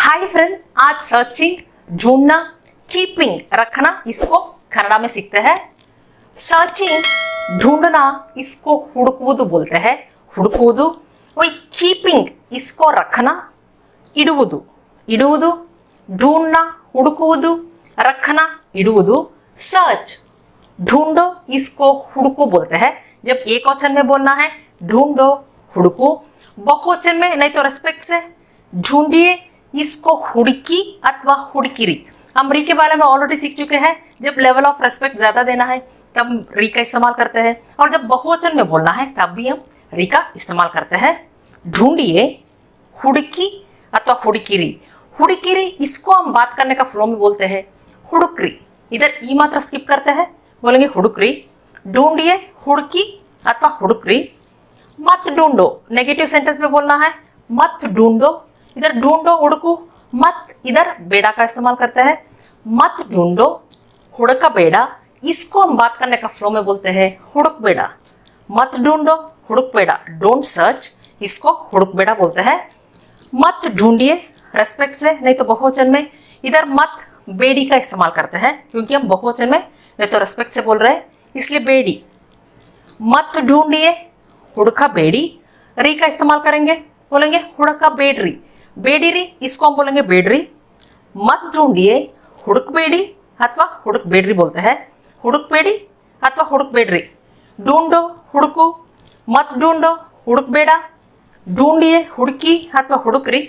Hi friends, आज searching ढूंढना, keeping रखना, इसको कन्नड़ा में सीखते हैं। सर्चिंग ढूंढना इसको हुड़कुವುದು बोलते हैं, हुड़कुವುದು। वही कीपिंग इसको रखना, इडुವುದು, इडुವುದು। ढूंढना, हुड़कुವುದು, रखना, इडुವುದು। सर्च ढूंढो इसको हुड़को बोलते हैं। जब एक वचन में बोलना है ढूंढो, हुड़को। बहुवचन में नहीं तो रेस्पेक्ट से ढूंढिए इसको हुड़की अथवा हुड़किरी। हम री के बारे में ऑलरेडी सीख चुके हैं। जब लेवल ऑफ रेस्पेक्ट ज्यादा देना है तब री का इस्तेमाल करते हैं, और जब बहुवचन में बोलना है तब भी हम री का इस्तेमाल करते हैं। ढूंढिए, हुड़की अथवा हुड़किरी। हुड़किरी इसको हम बात करने का फ्लो में बोलते हैं हुड़करी। इधर ई मात्रा स्किप करते हैं, बोलेंगे हुड़करी। ढूंढिए, हुड़की अथवा हुड़करी। मत ढूंढो, नेगेटिव सेंटेंस में बोलना है मत ढूंढो। इधर ढूंढो हुड़कू, मत इधर बेड़ा का इस्तेमाल करते हैं। मत ढूंढो, हुड़का बेड़ा। इसको हम बात करने का फ्लो में बोलते हैं हुड़क बेड़ा। मत ढूंढो, हुड़क बेड़ा। डोंट सर्च, इसको हुड़क बेड़ा बोलते हैं। मत ढूंढिए रेस्पेक्ट से, नहीं तो बहुवचन में इधर मत बेड़ी का इस्तेमाल करते हैं, क्योंकि हम बहुवचन में नहीं तो रेस्पेक्ट से बोल रहे हैं, इसलिए बेड़ी। मत ढूंढिए, हुड़का बेड़ी। री का इस्तेमाल करेंगे, बोलेंगे हुड़का बेडरी, बेडीरी। इसको हम बोलेंगे बेडरी। मत ढूंढिए, हुड़क बेड़ी अथवा हुड़क बेडरी बोलते हैं। हुड़क बेड़ी अथवा हुड़क बेडरी। ढूंढो, हुड़को। मत ढूंढो, हुड़क बेड़ा। ढूंढिए, हुड़की अथवा हुड़करी।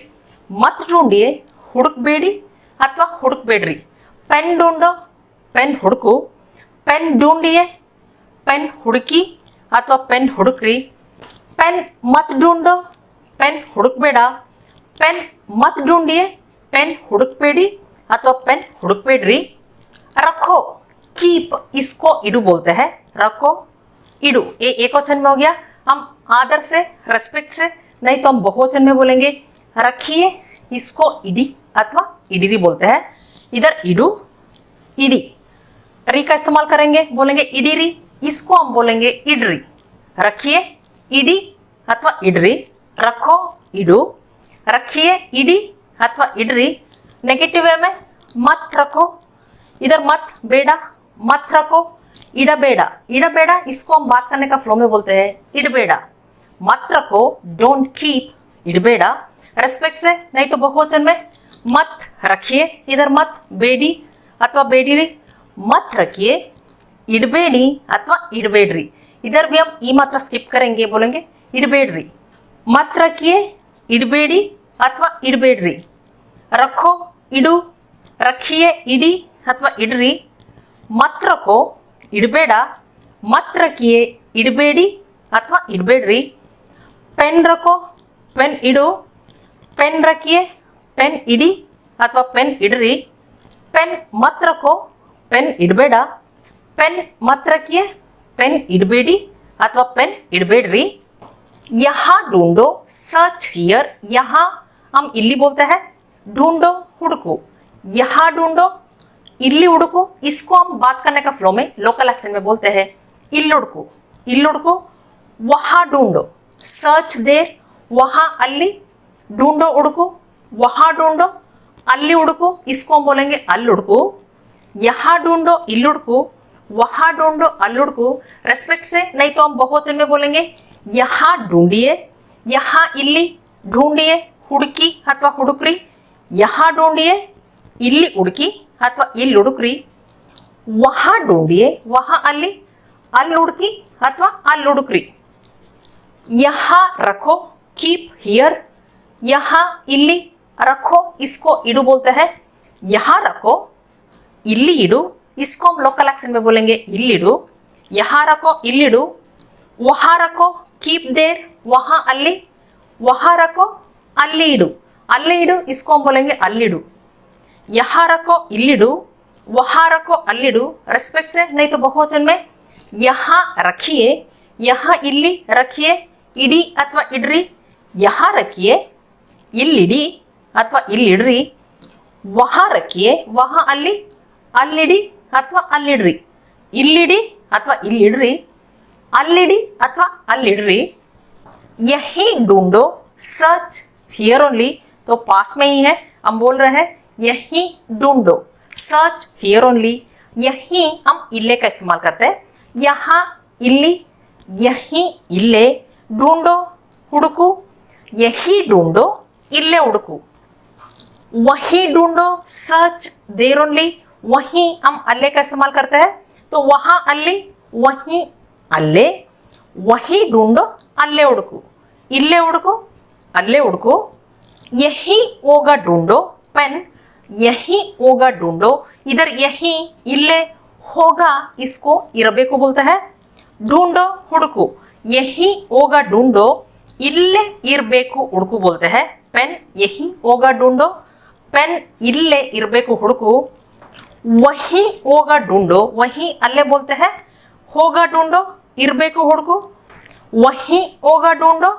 मत ढूंढिए, हुड़क बेड़ी अथवा हुड़क बेडरी। पेन ढूंढो, पेन हुड़को। पेन ढूंढिए, पेन हुड़की अथवा पेन हुड़करी। पेन मत ढूंढो, पेन हुड़क बेड़ा। पेन मत ढूंढिए, पेन हुड़क बेड़ी अथवा पेन हुड़क बेडरी। रखो, कीप, इसको इडू बोलते हैं। रखो, इडू। ये एक वचन में हो गया। हम आदर से, रेस्पेक्ट से, नहीं तो हम बहुवचन में बोलेंगे रखिए, इसको इडी अथवा इडीरी बोलते हैं। इधर इडू, इडी। री का इस्तेमाल करेंगे, बोलेंगे इडीरी। इसको हम बोलेंगे इडरी। रखिए, इडी अथवा इडरी। रखो, इडू। रखिए, इडी अथवा इडरी। नेगेटिव वे में मत रखो। इधर मत बेड़ा, मत रखो। इड़ा बेड़ा, इड़ा बेड़ा। इसको हम बात करने का फ्लो में बोलते हैं इडबेड़ा। मत रखो, डोंट कीप, इडबेड़ा। रेस्पेक्ट से, नहीं तो बहुवचन में मत रखिए। इधर मत बेड़ी अथवा बेडीरी। मत रखिए, इडबेड़ी अथवा इडबेडरी। इधर भी हम ई मात्रा स्किप करेंगे, बोलेंगे इडबेडरी। मत रखिए, इडबेड़ी अथवा इडबेडरी। रखो, इडू। रखिए, इडी अथवा इडरी। मत रखो, इडबेड़ा। मत रखिए, इडबेड़ी अथवा इडबेडरी। पेन रखो, पेन इडो। पेन रखिए, पेन इडी अथवा पेन इडरी। पेन मत रखो, पेन इडबेड़ा। पेन मत रखिए, पेन इडबेड़ी अथवा पेन इडबेडरी। यहाँ ढूंढो, सर्च हियर। यहाँ हम इल्ली बोलते हैं। ढूंढो, हुड़को। यहाँ ढूंढो, इल्ली हुड़को। इसको हम बात करने का फ्लो में लोकल एक्सेंट में बोलते हैं इल्लुड़को, इल्लुड़को। वहाँ ढूंढो, सर्च देर। वहाँ अल्ली। ढूंढो, उड़को। वहाँ ढूंढो, अल्ली उड़को। इसको हम बोलेंगे अल्लुड़को। यहाँ ढूंढो, इल्लुड़को। वहाँ ढूंढो, अल्लुड़को। रेस्पेक्ट से, नहीं तो हम बहुवचन में बोलेंगे यहाँ ढूंढिए। यहाँ इल्ली। ढूंढिए, हुड़की अथवा हुड़करी। यहाँ ढूंढिए, इल्ली उड़की अथवा इल्ली उड़करी। वहाँ ढूंढिए, वहाँ अल्ली, अल्ली उड़की अथवा अल्ली उड़करी। यहाँ रखो, कीप हियर। यहाँ इल्ली, रखो, इसको इडू बोलते हैं। यहाँ रखो, इल्ली इडू। इसको हम लोकल एक्सेंट में बोलेंगे इल्लिडू। यहाँ रखो, इल्लिडू। वहाँ रखो, कीप देर। वहाँ अल्ली। वहाँ रखो, अल्ली इडू, अल्ली इडू। इसको हम बोलेंगे अल्लिडू। यहाँ रखो, इल्लिडू। वहाँ रखो, अल्लिडू। रेस्पेक्ट से, नहीं तो बहुवचन में यहाँ रखिए। यहाँ इल्ली रखिए, इडी अथवा इडरी। यहाँ रखिए, इल्लिडी अथवा इल्लिडरी। वहाँ रखिए, वहाँ अल्ली, अल्लिडी अथवा अल्लिडरी। इल्लिडी अथवा इल्लिडरी। अल्लिडी अथवा अल्लिडरी। यही ढूंढो, सर्च हियर ओनली, तो पास में ही है। हम बोल रहे हैं यही ढूंढो, सर्च हियर ओनली। यही हम इल्ले का इस्तेमाल करते हैं, यहाँ इल्ली, यही इल्ले, ढूंढो हुड़कू, यही ढूंढो इल्ले हुड़कू। वही ढूंढो, सर्च देर ओनली, वही हम अल्ले का इस्तेमाल करते हैं, तो वहां अल्ली, वही अल्ले, वही ढूंढो अल्ले हुड़कू, इल्ले हुड़कू, अल्ले हुड़कू। यही होगा ढूंढो, पेन, यही होगा ढूंढो। इधर यही इल्ले होगा, इसको इरबेको बोलता है, ढूंढो हुड़कू, यही होगा ढूंढो, इल्ले इरबेको हुड़कू बोलते हैं। पेन यही होगा ढूंढो, पेन इल्ले इरबेको हुड़कू। वही होगा ढूंढो, वही अल्ले बोलते हैं, होगा ढूंढो इरबेको हुड़कू। वही होगा ढूंढो,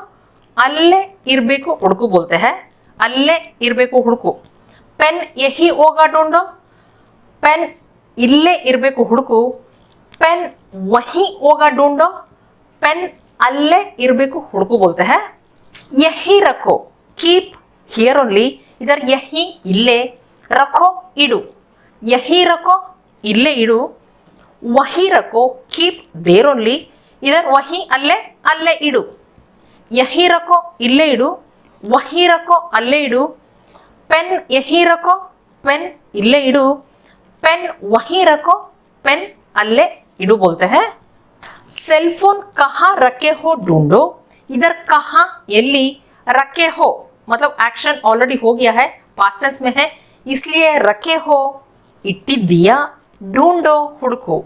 अल्ले इरबेको हुड़कू बोलते हैं, अल्ले इरबेको हुड़कू। पेन यही होगा ढूंढो, पेन इल्ले इरबेको हुड़कू। पेन वही होगा ढूंढो, पेन अल्ले इरबेको हुड़कू बोलते हैं। यही रखो, कीप हियर ओनली, इधर यही इल्ले, रखो इडू, यही रखो इल्ले इडू। वही रखो, कीप देर ओनली, इधर वही अल्ले, अल्ले इडू। यही रखो इल्ले इडू, वही रखो अल्ले इडू। पेन यही रखो, पेन इल्ले इडू। पेन वही रखो, पेन अल्ले इडू बोलते हैं। सेलफोन कहाँ रखे हो ढूंढो, इधर कहाँ एल्ली, रखे हो मतलब एक्शन ऑलरेडी हो गया है, पास्ट टेंस में है, इसलिए रखे हो इट्टिद्दिया, ढूंढो हुड़को।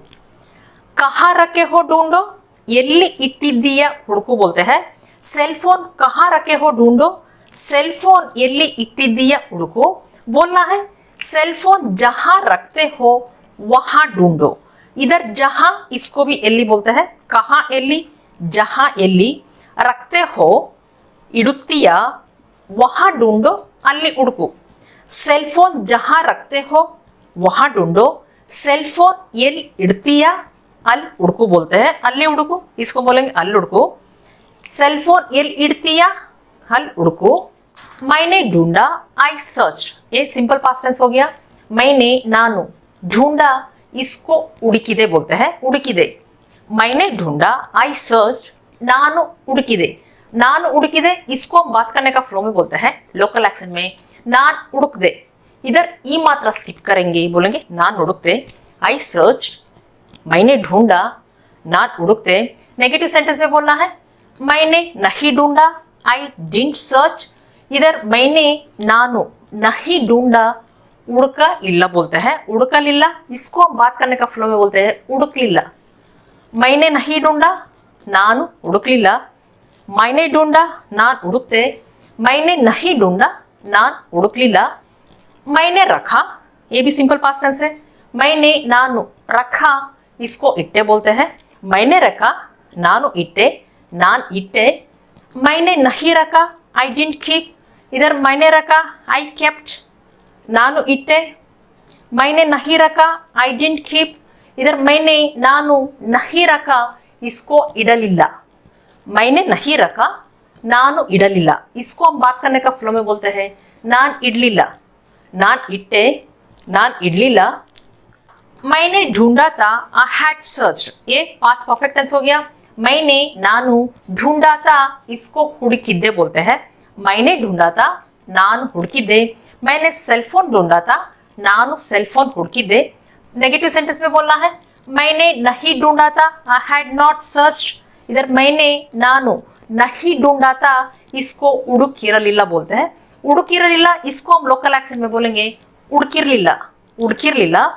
कहाँ रखे हो ढूंढो, एल्ली इट्टिद्दिया हुड़को बोलते हैं। सेलफोन कहाँ रखे हो ढूंढो, सेलफोन एल्ली इट्टिद्दिया हुड़को। बोलना है सेलफोन जहां रखते हो वहां ढूंढो। इधर जहां, इसको भी एल्ली बोलते हैं, कहाँ एल्ली, जहां एल्ली, रखते हो इडुत्तिया, वहां ढूंढो अल्ली उड़कू। सेलफोन जहां रखते हो वहां ढूंढो, सेलफोन एल इड़तिया, अल उड़कू बोलते हैं, अल्ली उड़कू, इसको बोलेंगे अल उड़कू। सेलफोन एल इड़तिया, हल उड़कू। मैंने ढूंढा, आई सर्च, ये सिंपल पास्ट टेंस हो गया। मैंने नानु ढूंढा, इसको उड़कीदे बोलते हैं, उड़कीदे। मैंने ढूंढा, आई सर्च, नानु उड़कीदे। नान उड़कीदे, इसको हम बात करने का फ्लो में बोलते हैं, लोकल एक्सेंट में, नान उड़क दे। इधर ई मात्रा स्किप करेंगे, बोलेंगे नान उड़क दे। आई सर्च, मैंने ढूंढा, नान उड़क दे। नेगेटिव सेंटेंस में बोलना है मैंने नहीं ढूंढा, आई डिडंट सर्च। इधर मैंने नानु नहीं ढूंढा, उड़का लिल्ला बोलते हैं, उड़का लिल्ला, इसको हम बात करने का फ्लो में बोलते हैं उड़क लिल्ला। मैंने नहीं ढूंढा, नानु उड़क लिल्ला। मैंने ढूंढा, नान उड़कते। मैंने नहीं ढूंढा, नान उड़क लिल्ला। मैंने रखा, ये भी सिंपल पास्ट टेंस है, मैंने नानु रखा, इसको इट्टे बोलते हैं। मैंने रखा, नानु इट्टे, नान इट्टे। मैंने नहीं रखा, आई डिडंट कीप, इधर मैंने रखा, आई केप्ट, नानु इट्टे। मैंने नहीं रखा, आई डिडंट कीप, इधर मैंने नानु नहीं रखा, इसको इडलिल्ला। मैंने नहीं रखा, नानु इडलिल्ला, इसको हम बात करने का फ्लो में बोलते हैं नान इडलिल्ला, नान इट्टे, नान इडलिल्ला। मैंने ढूंढा था, आई हैड सर्च्ड, ये पास्ट परफेक्ट टेंस हो गया। मैंने नानु ढूंढा था, इसको हुड़किद्दे बोलते हैं। मैंने ढूंढा था, नान हुड़किद्दे। मैंने सेलफोन ढूंढा था, नानु सेलफोन हुड़किद्दे। नेगेटिव सेंटेंस में बोलना है मैंने नहीं ढूंढा था, आई हैड नॉट सर्च्ड। इधर मैंने नानु नहीं ढूंढा था, इसको उड़ुकिरलिल्ला बोलते हैं। उड़ुकिरलिल्ला, इसको हम लोकल एक्सेंट में बोलेंगे उड़किरलिल्ला, उड़किरलिल्ला।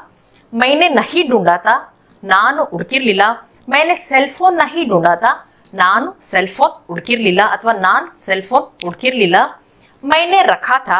मैंने नहीं ढूंढा था, नानु उड़किरलिल्ला। मैंने सेलफोन नहीं ढूंढा था, नानु सेलफोन उड़किरलिल्ला अथवा नान सेलफोन उड़किरलिल्ला। मैंने रखा था,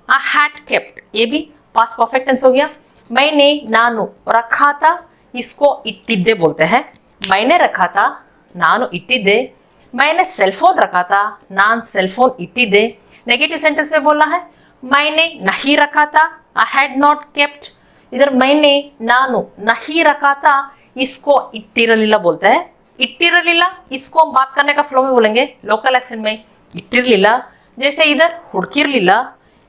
आई हैड केप्ट, ये भी पास्ट परफेक्ट टेंस हो गया। मैंने नानु रखा था, इसको इट्टिद्दे बोलते हैं। मैंने रखा था, नानु इट्टिद्दे। मैंने सेलफोन रखा था, नान सेलफोन इट्टिद्दे। नेगेटिव सेंटेंस में बोलना है मैंने नहीं रखा था, आई हैड नॉट केप्ट। इधर मैंने नानु नहीं रखा था, इसको इट्टिरलिल्ला बोलते हैं। इट्टिरलिल्ला, इसको हम बात करने का फ्लो में बोलेंगे लोकल एक्सेंट में इट्टिरलिल्ला। जैसे इधर हुड़किरलिल्ला,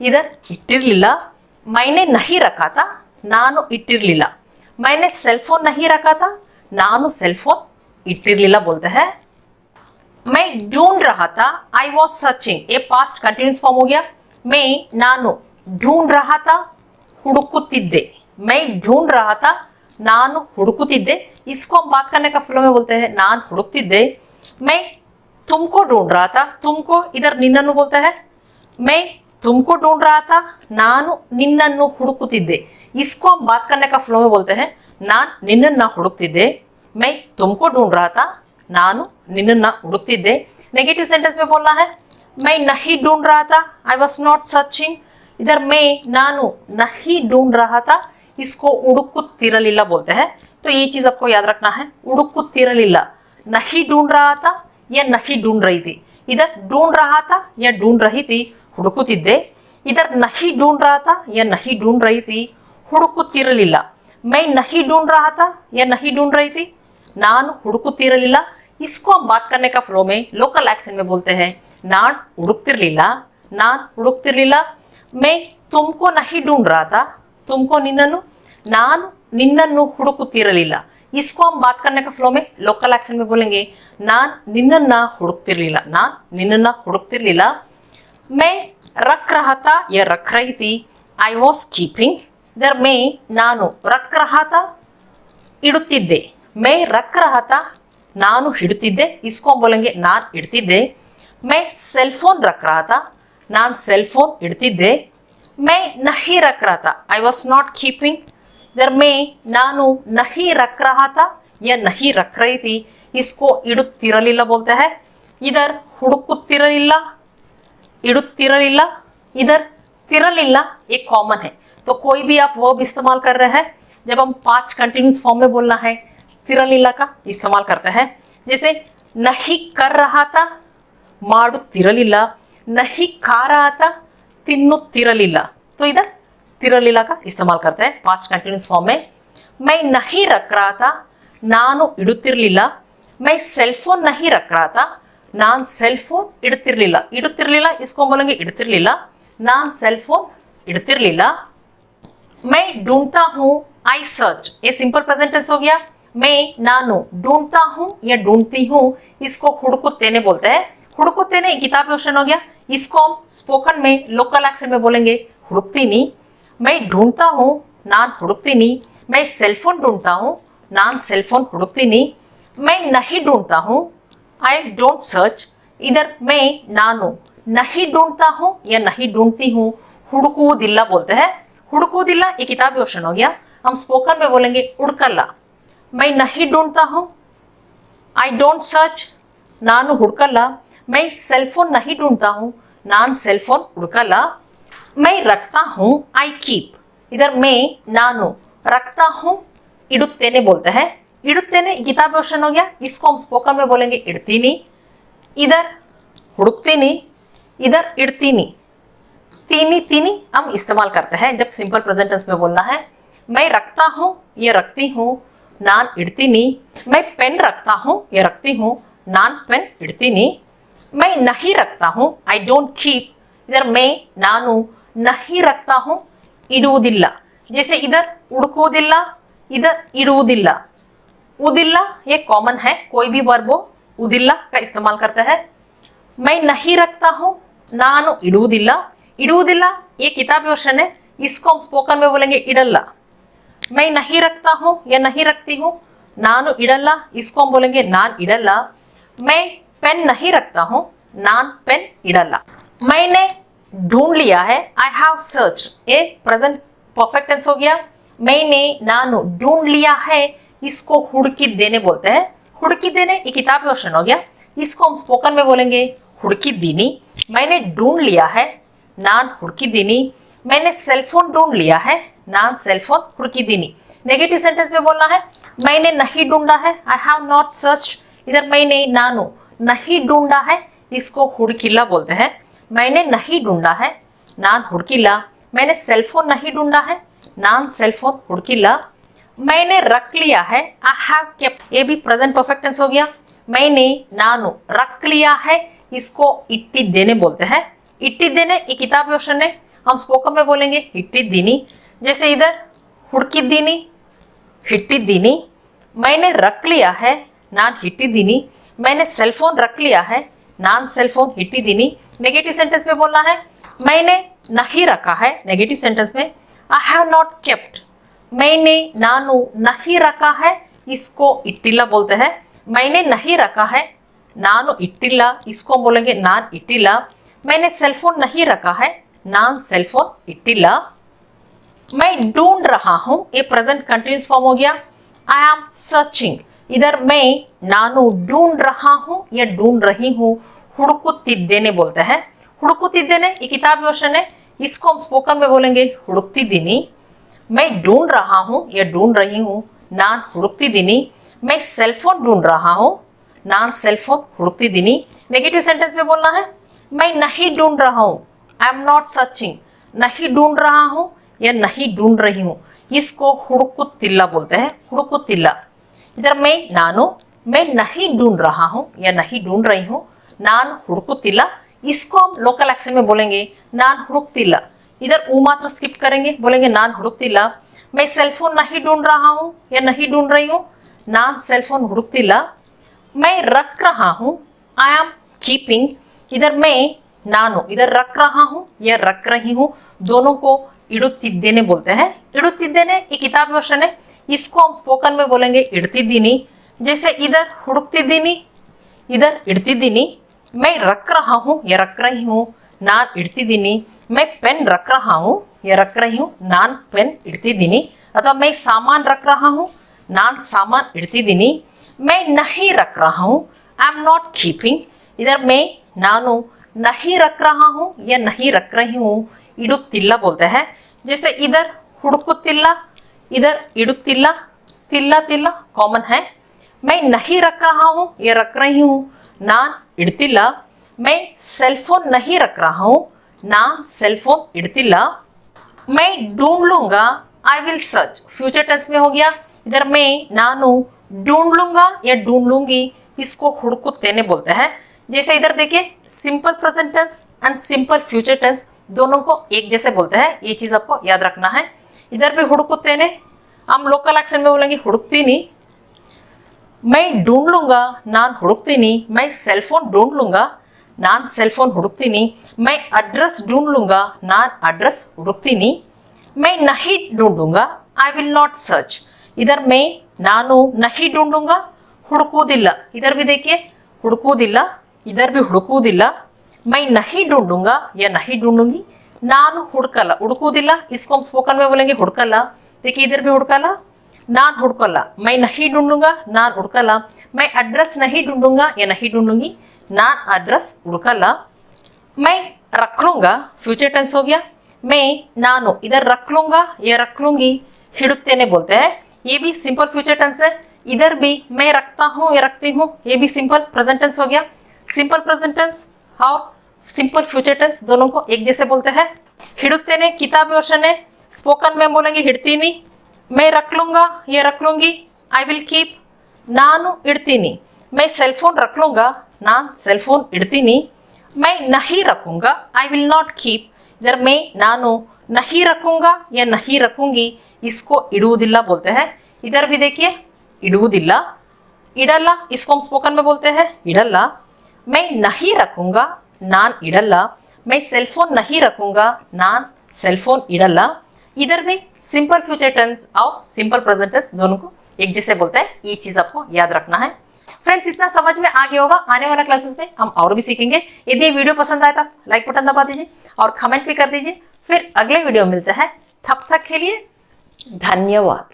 इधर इट्टिरलिಲ್ಲ, मैंने नहीं रखा था, ನಾನು ಇಟ್ಟಿರಲಿಲ್ಲ, मैंने सेल फोन नहीं रखा था, ನಾನು सेल फोन इट्टिरलिಲ್ಲ बोलते हैं। मैं ढूंढ रहा था, आई वॉज सर्चिंग, ये पास्ट कंटिन्यूस फॉर्म हो गया। मैं ನಾನು ढूंढ रहा था, ಹುಡುಕುತ್ತಿದ್ದೆ, मैं ढूंढ रहा था, ನಾನು ಹುಡುಕುತ್ತಿದ್ದೆ, इसको हम बात करने का फ्लो में बोलते हैं ನಾನು ಹುಡುಕ್ತಿದ್ದೆ। मैं तुमको ढूंढ रहा था, तुमको इधर ನಿನ್ನನ್ನು बोलता है। मैं तुमको ढूंढ रहा था, ನಾನು ನಿನ್ನನ್ನು ಹುಡುಕುತ್ತಿದ್ದೆ, इसको हम बात करने का फ्लो में बोलते हैं ನಾನು ನಿನ್ನನ್ನ ಹುಡುಕ್ತಿದ್ದೆ। मैं तुमको ढूंढ रहा था, ನಾನು ನಿನ್ನನ್ನ ಹುಡುಕ್ತಿದ್ದೆ। नेगेटिव सेंटेंस में बोलना है मैं नहीं ढूंढ रहा था, आई वॉज नॉट सर्चिंग, इधर मैं ನಾನು नहीं ढूंढ रहा था, इसको ಹುಡುಕುತ್ತಿರಲಿಲ್ಲ बोलते हैं। तो ये चीज आपको याद रखना है, ಹುಡುಕುತ್ತಿರಲಿಲ್ಲ, नहीं ढूंढ रहा था या नहीं ढूंढ रही थी, इधर ढूंढ रहा था या ढूंढ रही थी, ಹುಡುಕುತ್ತಿದ್ದೆ, इधर नहीं ढूंढ रहा था या नहीं ढूंढ रही थी, ಹುಡುಕುತ್ತಿರಲಿಲ್ಲ। मैं नहीं ढूंढ रहा था या नहीं ढूंढ रही थी, ನಾನು ಹುಡುಕುತ್ತಿರಲಿಲ್ಲ, इसको हम बात करने का फ्लो में लोकल एक्सेंट में बोलते हैं ನಾನ್ ಹುಡುಕ್ತಿರ್ಲಿಲ್ಲ, ನಾನ್ ಹುಡುಕ್ತಿರ್ಲಿಲ್ಲ। मैं तुमको नहीं ढूंढ रहा था, तुमको ನಿನ್ನನ್ನು, ನಾನು ನಿನ್ನನ್ನು ಹುಡುಕುತ್ತಿರಲಿಲ್ಲ, इसको हम बात करने का फ्लो में लोकल एक्सेंट में बोलेंगे ನಾನ್ ನಿನ್ನನ್ನ ಹುಡುಕ್ತಿರ್ಲಿಲ್ಲ, ನಾನ್ ನಿನ್ನನ್ನ ಹುಡುಕ್ತಿರ್ಲಿಲ್ಲ। मैं रख रहा था या रख रही थी, आई वॉज कीपिंग, इधर मैं ನಾನು रख रहा था ಇಡುತ್ತಿದ್ದೆ, मैं रख रहा था ನಾನು ಇಡುತ್ತಿದ್ದೆ, इसको हम बोलेंगे ನಾನ್ ಇಡ್ತಿದ್ದೆ। मैं सेल फोन रख रहा था, ನಾನ್ सेल फोन ಇಡ್ತಿದ್ದೆ। मैं नहीं रख रहा था, आई वॉज नॉट कीपिंग, इधर मैं ನಾನು नहीं रख रहा था या नहीं रख रही थी, इसको ಇಡುತ್ತಿರಲಿಲ್ಲ बोलते हैं। इधर ಹುಡುಕುತ್ತಿರಲಿಲ್ಲ, ಇಡುತ್ತಿರಲಿಲ್ಲ, इधर तिरलिल्ला एक कॉमन है, तो कोई भी आप वर्ब इस्तेमाल कर रहे हैं जब हम पास्ट कंटिन्यूस फॉर्म में बोलना है तिरलिल्ला का इस्तेमाल करते हैं। जैसे नहीं कर रहा था, ಮಾಡುತ್ತಿರಲಿಲ್ಲ, नहीं खा रहा था, ತಿನ್ನುತ್ತಿರಲಿಲ್ಲ, तो इधर तिरलिल्ला का इस्तेमाल करते हैं पास्ट कंटिन्यूस फॉर्म में। मैं नहीं रख रहा था, ನಾನು ಇಡುತ್ತಿರಲಿಲ್ಲ, मैं सेल फोन नहीं रख रहा था, ನಾನ್ सेल फोन ಇಡುತ್ತಿರಲಿಲ್ಲ, ಇಡುತ್ತಿರಲಿಲ್ಲ इसको बोलेंगे ಇಡುತ್ತಿರಲಿಲ್ಲ, ನಾನ್ सेल फोन ಇಡುತ್ತಿರಲಿಲ್ಲ। मैं ढूंढता हूँ, आई सर्च, ये सिंपल प्रेजेंट टेंस हो गया। मैं ನಾನು ढूंढता हूँ या ढूंढती हूँ, इसको ಹುಡುಕುತ್ತೇನೆ बोलते हैं। ಹುಡುಕುತ್ತೇನೆ किताबी ऑप्शन हो गया, इसको हम स्पोकन में लोकल एक्सेंट में बोलेंगे ಹುಡುಕ್ತೀನಿ। मैं ढूंढता हूँ, ನಾನ್ ಹುಡುಕ್ತೀನಿ। मैं सेल फोन ढूंढता हूँ, ನಾನ್ सेल फोन ಹುಡುಕ್ತೀನಿ। मैं नहीं ढूंढता हूँ, आई डोंट सर्च, इधर मैं ನಾನು नहीं ढूंढता हूँ या नहीं ढूंढती हूँ, ಹುಡುಕುವುದಿಲ್ಲ बोलते हैं। ಹುಡುಕುವುದಿಲ್ಲ ये किताबी ऑप्शन हो गया, हम स्पोकन में बोलेंगे ಹುಡುಕಲ್ಲ। मैं नहीं ढूंढता हूँ, आई डोंट सर्च, ನಾನು ಹುಡುಕಲ್ಲ। मैं सेल फोन नहीं ढूंढता हूँ, ನಾನ್ सेल फोन ಹುಡುಕಲ್ಲ। मैं रखता हूँ, आई कीप, इधर मैं ನಾನು रखता हूँ ಇಡುತ್ತೇನೆ बोलते हैं। ಇಡುತ್ತೇನೆ किताबी ऑप्शन हो गया, इसको हम स्पोकन में बोलेंगे ಇಡ್ತೀನಿ। इधर ಹುಡುಕ್ತೀನಿ, इधर ಇಡ್ತೀನಿ, तीनी तीनी हम इस्तेमाल करते हैं जब सिंपल प्रेजेंट टेंस में बोलना है। मैं रखता हूँ या रखती हूँ, नान इड़तीनी। मैं पेन रखता हूँ या रखती हूँ, नान पेन इड़तीनी। मैं नहीं रखता हूँ, आई डोंट कीप, इधर मैं नानु नहीं रखता हूँ इडुವುದಿಲ್ಲ। जैसे इधर उड़कुವುದಿಲ್ಲ, इधर इडुವುದಿಲ್ಲ। उदिल्ला ये कॉमन है, कोई भी वर्ब हो उदिल्ला का इस्तेमाल करता है। मैं नहीं रखता हूँ, नानु इडुವುದಿಲ್ಲ। इडुವುದಿಲ್ಲ ये किताबी ऑप्शन है, इसको हम स्पोकन में बोलेंगे इडल्ला। मैं नहीं रखता हूँ या नहीं रखती हूँ, नानु इडल्ला, इसको हम बोलेंगे नान इडल्ला। मैं पेन नहीं रखता हूँ, नान पेन इडल्ला। मैंने ढूंढ लिया है, आई हैव सर्च, ये प्रेजेंट परफेक्ट टेंस हो गया। मैंने नानु ढूंढ लिया है, इसको ಹುಡುಕಿದ್ದೇನೆ बोलते हैं। ಹುಡುಕಿದ್ದೇನೆ ये किताबी ऑप्शन हो गया, इसको हम स्पोकन में बोलेंगे ಹುಡುಕಿದ್ದೀನಿ। मैंने ढूंढ लिया है, नान ಹುಡುಕಿದ್ದೀನಿ। मैंने सेल फोन ढूंढ लिया है, नान सेल फोन ಹುಡುಕಿದ್ದೀನಿ। नेगेटिव सेंटेंस में बोलना है मैंने नहीं ढूंढा है, आई हैव नॉट सर्च, इधर मैंने नानु नहीं ढूंढा है, इसको ಹುಡುಕಿಲ್ಲ बोलते हैं। मैंने नहीं ढूंढा है, नान ಹುಡುಕಿಲ್ಲ। मैंने सेल फोन नहीं ढूंढा है, नान सेल फोन ಹುಡುಕಿಲ್ಲ। मैंने रख लिया है, आई हैव केप्ट, ये भी प्रेजेंट परफेक्ट टेंस हो गया। मैंने नानु रख लिया है, इसको इट्टिದ್ದೇನೆ बोलते हैं। इट्टिದ್ದೇನೆ ये किताबी ऑप्शन है, हम स्पोकन में बोलेंगे हिट्टिद्दीनी। जैसे इधर हुड़किद्दीनी, हिट्टिद्दीनी। मैंने रख लिया है, नान हिट्टिद्दीनी। मैंने सेलफोन रख लिया है, नान सेलफोन हिट्टिद्दीनी। नेगेटिव सेंटेंस में बोलना है, मैंने नहीं रखा है। नेगेटिव सेंटेंस में आई हैव नॉट केप्ट। मैंने नानु नहीं रखा है, इसको इट्टिला बोलते हैं। मैंने नहीं रखा है, नानु इट्टिला, इसको बोलेंगे नान इट्टिला। मैंने सेलफोन नहीं रखा है, नान सेलफोन इट्टिला। मैं ढूंढ रहा हूं, ये प्रेजेंट कंटिन्यूस फॉर्म हो गया। आई एम सर्चिंग, इधर मैं नानु ढूंढ रहा हूं या ढूंढ रही हूं, हुड़कुत्तिद्देने बोलते हैं। हुड़कुत्तिद्देने ये किताब वर्षन है, इसको हम स्पोकन में बोलेंगे हुड़ुक्तिद्दीनी। मैं ढूंढ रहा हूं या ढूंढ रही हूं, नान हुड़ुक्तिद्दीनी। मैं सेलफोन ढूंढ रहा हूं, नान सेलफोन हुड़ुक्तिद्दीनी। नेगेटिव सेंटेंस में बोलना है, मैं नहीं ढूंढ रहा हूं, आई एम नॉट सर्चिंग। नहीं ढूंढ रहा हूं या नहीं ढूंढ रही हूं, इसको हुड़कुत्तिला बोलते हैं, हुड़कुत्तिला। इधर मैं नानु, मैं नहीं ढूंढ रहा हूं या नहीं ढूंढ रही हूं, नान हुड़कुत्तिला। इसको हम लोकल एक्सेंट में बोलेंगे नान हुड़ुक्तिला। इधर ऊ मात्र स्किप करेंगे, बोलेंगे नान हुड़ुक्तिला। मैं सेलफोन नहीं ढूंढ रहा हूं या नहीं ढूंढ रही हूं, नान सेलफोन हुड़ुक्तिला। मैं रख रहा हूं, आई एम कीपिंग। इधर मैं नानु, इधर रख रहा हूं या रख रही हूं, दोनों को इडुत्तिद्देने बोलते हैं। इडुत्तिद्देने ये किताब वर्षन है, इसको हम स्पोकन में बोलेंगे इड्तिद्दीनी। जैसे इधर हुड़ुक्तिद्दीनी, इधर इड्तिद्दीनी। मैं रख रहा हूं या रख रही हूं, नान इड्तिद्दीनी। मैं पेन रख रहा हूं या रख रही हूं, नान पेन इड्तिद्दीनी। अथवा मैं सामान रख रहा हूं, नान सामान इड्तिद्दीनी। मैं नहीं रख रहा हूं, आई एम नॉट कीपिंग। इधर मैं नानु नहीं रख रहा हूं या नहीं रख रही हूं, इडुत्तिला बोलते हैं। जैसे इधर हुड़कुत्तिला, इधर इडुत्तिला, तिल्ला तिल्ला कॉमन है। मैं नहीं रख रहा हूं या रख रही हूं, नान इड्तिला। मैं सेलफोन नहीं रख रहा हूं, नान सेलफोन इड्तिला। मैं ढूंढ लूंगा, I will search, future tense में हो गया। इधर मैं नानु ढूंढ लूंगा या ढूंढ लूंगी, इसको हुड़कुत्तेने बोलते हैं। जैसे इधर देखिए, simple present tense and simple future tense दोनों को एक जैसे बोलते हैं, ये चीज आपको याद रखना है। इधर भी हुड़कुत्तेने, हम लोकल एक्सेंट में बोलेंगे हुड़ुक्तिनी। मैं ढूंढ लूंगा, नान हुड़ुक्तिनी। मैं सेलफोन ढूंढ लूंगा, नान सेलफोन हुड़ुक्तिनी। मैं एड्रेस ढूंढ लूंगा, नान एड्रेस हुड़ुक्तिनी। मैं नहीं ढूंढूंगा, आई विल नॉट सर्च। इधर मैं नानु नहीं ढूंढूंगा, हुड़कुदिल्ला। इधर भी देखिए हुड़कुदिल्ला, इधर भी हुड़कुदिल्ला। मैं नहीं ढूंढूंगा या नहीं ढूंढूंगी, नानु हुड़कला। हुड़कुदिल्ला इसको हम स्पोकन में बोलेंगे हुड़कला। देखिए इधर भी हुड़कला, नान हुड़कला। मैं नहीं ढूंढूंगा, नान हुड़कला। मैं एड्रेस नहीं ढूंढूंगा या नहीं ढूंढूंगी, नान एड्रेस हुड़कला। मैं रख लूंगा, फ्यूचर टेंस हो गया। मैं नानु इधर रख लूंगा या रख लूंगी, हिड़ुत्तेने बोलते हैं। ये भी सिंपल फ्यूचर टेंस है। इधर भी मैं रखता हूं या रखती हूं, ये भी सिंपल प्रेजेंट टेंस हो गया। सिंपल प्रेजेंट टेंस और सिंपल फ्यूचर टेंस दोनों को एक जैसे बोलते हैं। हिड़ुत्तेने किताब वर्षन है, स्पोकन में बोलेंगे हिड़तीनी। मैं रख लूंगा या रख लूंगी, आई विल कीप, नानु इड्तीनी। मैं सेलफोन रख लूंगा, नान सेलफोन इड्तीनी। मैं नहीं रखूंगा, आई विल नॉट कीप। इधर मैं नानु नहीं रखूंगा या नहीं रखूंगी, इसको इडुदिल्ला बोलते हैं। इधर भी देखिए इडुदिल्ला, इडल्ला इसको हम स्पोकन में बोलते हैं इडल्ला। मैं नहीं रखूंगा, नान इडल्ला। मैं सेलफोन नहीं रखूंगा, नान सेलफोन इडल्ला। इधर भी सिंपल फ्यूचर टेंस और सिंपल प्रेजेंट टेंस दोनों को एक जैसे बोलते हैं, ये चीज आपको याद रखना है। फ्रेंड्स इतना समझ में आ गया होगा, आने वाला क्लासेस में हम और भी सीखेंगे। यदि वीडियो पसंद आए तो लाइक बटन दबा दीजिए और कमेंट भी कर दीजिए। फिर अगले वीडियो मिलते हैं, तब तक के लिए धन्यवाद।